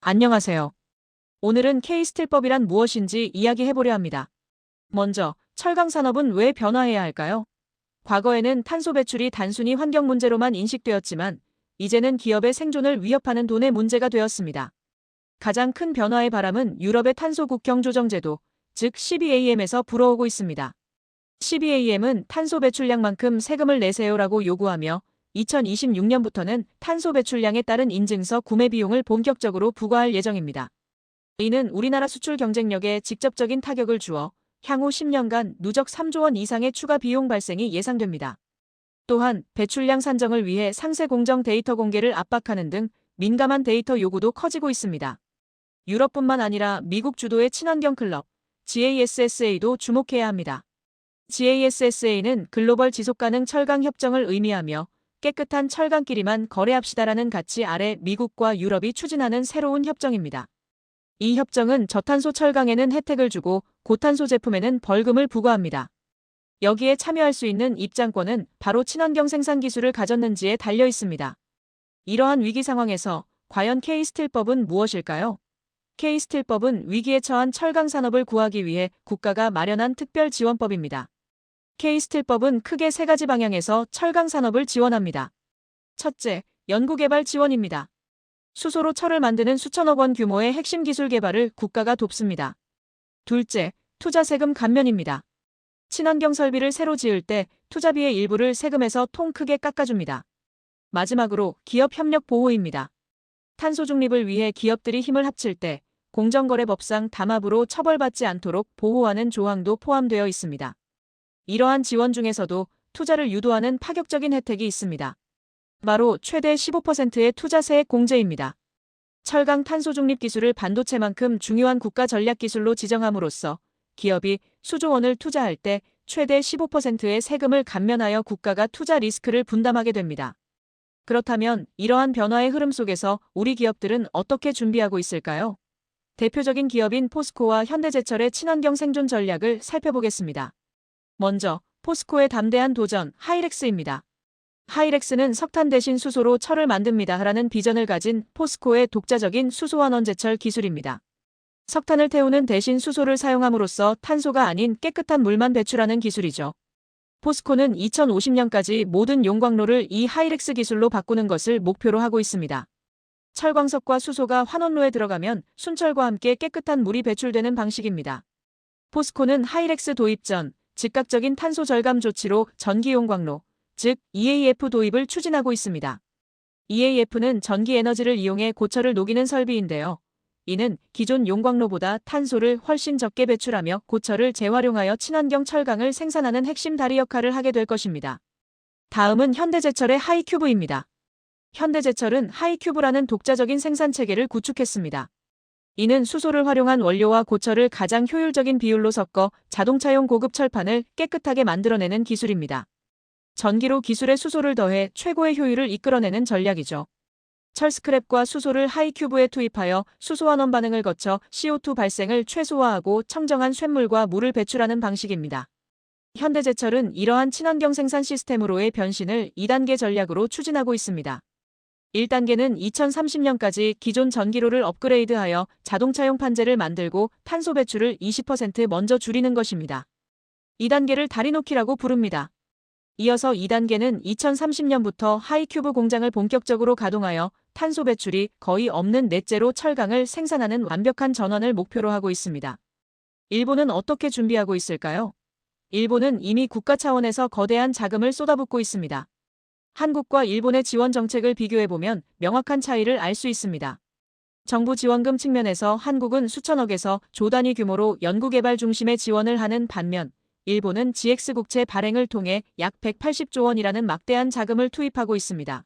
안녕하세요. 오늘은 K스틸법이란 무엇인지 이야기해보려 합니다. 먼저, 철강 산업은 왜 변화해야 할까요? 과거에는 탄소 배출이 단순히 환경 문제로만 인식되었지만, 이제는 기업의 생존을 위협하는 돈의 문제가 되었습니다. 가장 큰 변화의 바람은 유럽의 탄소 국경 조정 제도, 즉 CBAM에서 불어오고 있습니다. CBAM은 탄소 배출량만큼 세금을 내세요라고 요구하며 2026년부터는 탄소 배출량에 따른 인증서 구매 비용을 본격적으로 부과할 예정입니다. 이는 우리나라 수출 경쟁력에 직접적인 타격을 주어 향후 10년간 누적 3조 원 이상의 추가 비용 발생이 예상됩니다. 또한 배출량 산정을 위해 상세 공정 데이터 공개를 압박하는 등 민감한 데이터 요구도 커지고 있습니다. 유럽뿐만 아니라 미국 주도의 친환경 클럽 GASSA도 주목해야 합니다. GASSA는 글로벌 지속가능 철강 협정을 의미하며 깨끗한 철강끼리만 거래합시다라는 가치 아래 미국과 유럽이 추진하는 새로운 협정입니다. 이 협정은 저탄소 철강에는 혜택을 주고 고탄소 제품에는 벌금을 부과합니다. 여기에 참여할 수 있는 입장권은 바로 친환경 생산 기술을 가졌는지에 달려 있습니다. 이러한 위기 상황에서 과연 K스틸법은 무엇일까요? K스틸법은 위기에 처한 철강 산업을 구하기 위해 국가가 마련한 특별 지원법입니다. K스틸법은 크게 세 가지 방향에서 철강 산업을 지원합니다. 첫째, 연구개발 지원입니다. 수소로 철을 만드는 수천억 원 규모의 핵심 기술 개발을 국가가 돕습니다. 둘째, 투자 세금 감면입니다. 친환경 설비를 새로 지을 때 투자비의 일부를 세금에서 통 크게 깎아줍니다. 마지막으로 기업 협력 보호입니다. 탄소 중립을 위해 기업들이 힘을 합칠 때 공정거래법상 담합으로 처벌받지 않도록 보호하는 조항도 포함되어 있습니다. 이러한 지원 중에서도 투자를 유도하는 파격적인 혜택이 있습니다. 바로 최대 15%의 투자세액 공제입니다. 철강 탄소 중립 기술을 반도체만큼 중요한 국가 전략 기술로 지정함으로써 기업이 수조 원을 투자할 때 최대 15%의 세금을 감면하여 국가가 투자 리스크를 분담하게 됩니다. 그렇다면 이러한 변화의 흐름 속에서 우리 기업들은 어떻게 준비하고 있을까요? 대표적인 기업인 포스코와 현대제철의 친환경 생존 전략을 살펴보겠습니다. 먼저 포스코의 담대한 도전 하이렉스입니다. 하이렉스는 석탄 대신 수소로 철을 만듭니다라는 비전을 가진 포스코의 독자적인 수소환원 제철 기술입니다. 석탄을 태우는 대신 수소를 사용함으로써 탄소가 아닌 깨끗한 물만 배출하는 기술이죠. 포스코는 2050년까지 모든 용광로를 이 하이렉스 기술로 바꾸는 것을 목표로 하고 있습니다. 철광석과 수소가 환원로에 들어가면 순철과 함께 깨끗한 물이 배출되는 방식입니다. 포스코는 하이렉스 도입 전 즉각적인 탄소 절감 조치로 전기 용광로, 즉 EAF 도입을 추진하고 있습니다. EAF는 전기 에너지를 이용해 고철을 녹이는 설비인데요. 이는 기존 용광로보다 탄소를 훨씬 적게 배출하며 고철을 재활용하여 친환경 철강을 생산하는 핵심 다리 역할을 하게 될 것입니다. 다음은 현대제철의 하이큐브입니다. 현대제철은 하이큐브라는 독자적인 생산 체계를 구축했습니다. 이는 수소를 활용한 원료와 고철을 가장 효율적인 비율로 섞어 자동차용 고급 철판을 깨끗하게 만들어내는 기술입니다. 전기로 기술에 수소를 더해 최고의 효율을 이끌어내는 전략이죠. 철 스크랩과 수소를 하이큐브에 투입하여 수소환원 반응을 거쳐 CO2 발생을 최소화하고 청정한 쇳물과 물을 배출하는 방식입니다. 현대제철은 이러한 친환경 생산 시스템으로의 변신을 2단계 전략으로 추진하고 있습니다. 1단계는 2030년까지 기존 전기로를 업그레이드하여 자동차용 판재를 만들고 탄소 배출을 20% 먼저 줄이는 것입니다. 2단계를 다리노키라고 부릅니다. 이어서 2단계는 2030년부터 하이큐브 공장을 본격적으로 가동하여 탄소 배출이 거의 없는 넷제로 철강을 생산하는 완벽한 전환을 목표로 하고 있습니다. 일본은 어떻게 준비하고 있을까요? 일본은 이미 국가 차원에서 거대한 자금을 쏟아붓고 있습니다. 한국과 일본의 지원 정책을 비교해보면 명확한 차이를 알 수 있습니다. 정부 지원금 측면에서 한국은 수천억에서 조 단위 규모로 연구개발 중심의 지원을 하는 반면 일본은 GX국채 발행을 통해 약 180조 원이라는 막대한 자금을 투입하고 있습니다.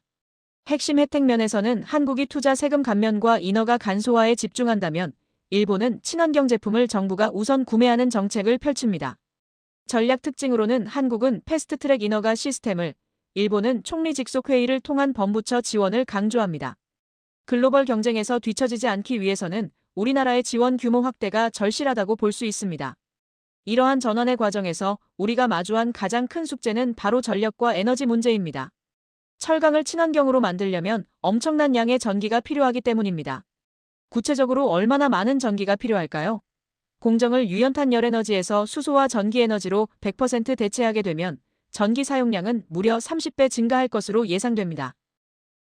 핵심 혜택 면에서는 한국이 투자 세금 감면과 인허가 간소화에 집중한다면 일본은 친환경 제품을 정부가 우선 구매하는 정책을 펼칩니다. 전략 특징으로는 한국은 패스트트랙 인허가 시스템을, 일본은 총리 직속 회의를 통한 범부처 지원을 강조합니다. 글로벌 경쟁에서 뒤처지지 않기 위해서는 우리나라의 지원 규모 확대가 절실하다고 볼 수 있습니다. 이러한 전환의 과정에서 우리가 마주한 가장 큰 숙제는 바로 전력과 에너지 문제입니다. 철강을 친환경으로 만들려면 엄청난 양의 전기가 필요하기 때문입니다. 구체적으로 얼마나 많은 전기가 필요할까요? 공정을 유연탄 열에너지에서 수소와 전기에너지로 100% 대체하게 되면 전기 사용량은 무려 30배 증가할 것으로 예상됩니다.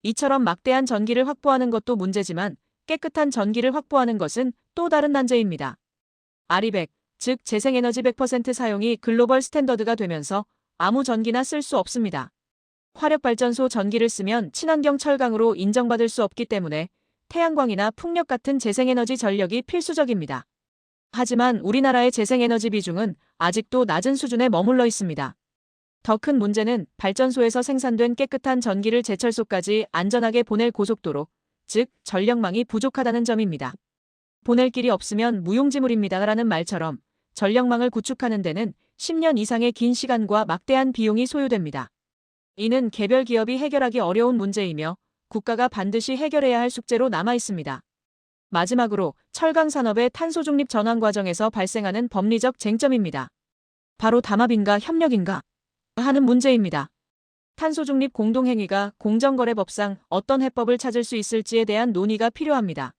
이처럼 막대한 전기를 확보하는 것도 문제지만 깨끗한 전기를 확보하는 것은 또 다른 난제입니다. RE100, 즉 재생에너지 100% 사용이 글로벌 스탠더드가 되면서 아무 전기나 쓸 수 없습니다. 화력발전소 전기를 쓰면 친환경 철강으로 인정받을 수 없기 때문에 태양광이나 풍력 같은 재생에너지 전력이 필수적입니다. 하지만 우리나라의 재생에너지 비중은 아직도 낮은 수준에 머물러 있습니다. 더 큰 문제는 발전소에서 생산된 깨끗한 전기를 제철소까지 안전하게 보낼 고속도로, 즉 전력망이 부족하다는 점입니다. 보낼 길이 없으면 무용지물입니다라는 말처럼 전력망을 구축하는 데는 10년 이상의 긴 시간과 막대한 비용이 소요됩니다. 이는 개별 기업이 해결하기 어려운 문제이며 국가가 반드시 해결해야 할 숙제로 남아 있습니다. 마지막으로 철강 산업의 탄소 중립 전환 과정에서 발생하는 법리적 쟁점입니다. 바로 담합인가 협력인가 하는 문제입니다. 탄소 중립 공동행위가 공정거래법상 어떤 해법을 찾을 수 있을지에 대한 논의가 필요합니다.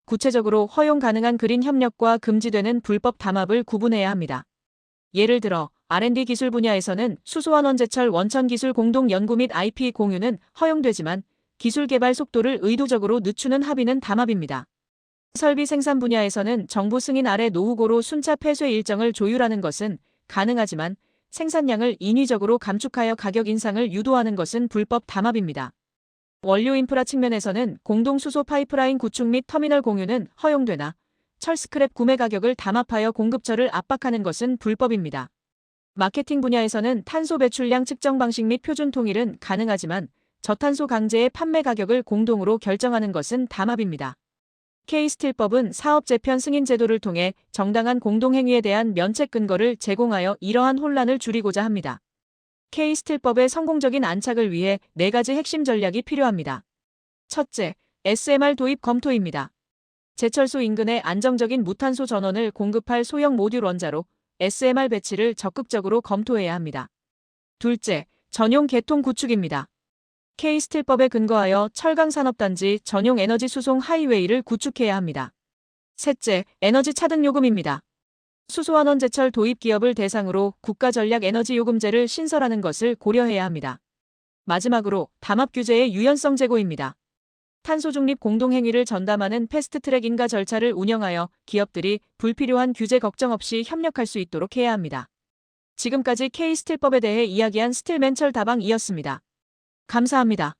구체적으로 허용 가능한 그린 협력과 금지되는 불법 담합을 구분해야 합니다. 예를 들어 R&D 기술 분야에서는 수소환원 제철 원천 기술 공동 연구 및 IP 공유는 허용되지만 기술 개발 속도를 의도적으로 늦추는 합의는 담합입니다. 설비 생산 분야에서는 정부 승인 아래 노후고로 순차 폐쇄 일정을 조율하는 것은 가능하지만 생산량을 인위적으로 감축하여 가격 인상을 유도하는 것은 불법 담합입니다. 원료 인프라 측면에서는 공동 수소 파이프라인 구축 및 터미널 공유는 허용되나 철 스크랩 구매 가격을 담합하여 공급처를 압박하는 것은 불법입니다. 마케팅 분야에서는 탄소 배출량 측정 방식 및 표준 통일은 가능하지만 저탄소 강제의 판매 가격을 공동으로 결정하는 것은 담합입니다. K스틸법은 사업 재편 승인 제도를 통해 정당한 공동행위에 대한 면책 근거를 제공하여 이러한 혼란을 줄이고자 합니다. K스틸법의 성공적인 안착을 위해 4가지 핵심 전략이 필요합니다. 첫째, SMR 도입 검토입니다. 제철소 인근에 안정적인 무탄소 전원을 공급할 소형 모듈 원자로 SMR 배치를 적극적으로 검토해야 합니다. 둘째, 전용 계통 구축입니다. K스틸법에 근거하여 철강산업단지 전용 에너지 수송 하이웨이를 구축해야 합니다. 셋째, 에너지 차등 요금입니다. 수소환원 제철 도입 기업을 대상으로 국가전략에너지요금제를 신설하는 것을 고려해야 합니다. 마지막으로 담합 규제의 유연성 제고입니다. 탄소 중립 공동행위를 전담하는 패스트트랙 인가 절차를 운영하여 기업들이 불필요한 규제 걱정 없이 협력할 수 있도록 해야 합니다. 지금까지 K스틸법에 대해 이야기한 스틸맨철 다방이었습니다. 감사합니다.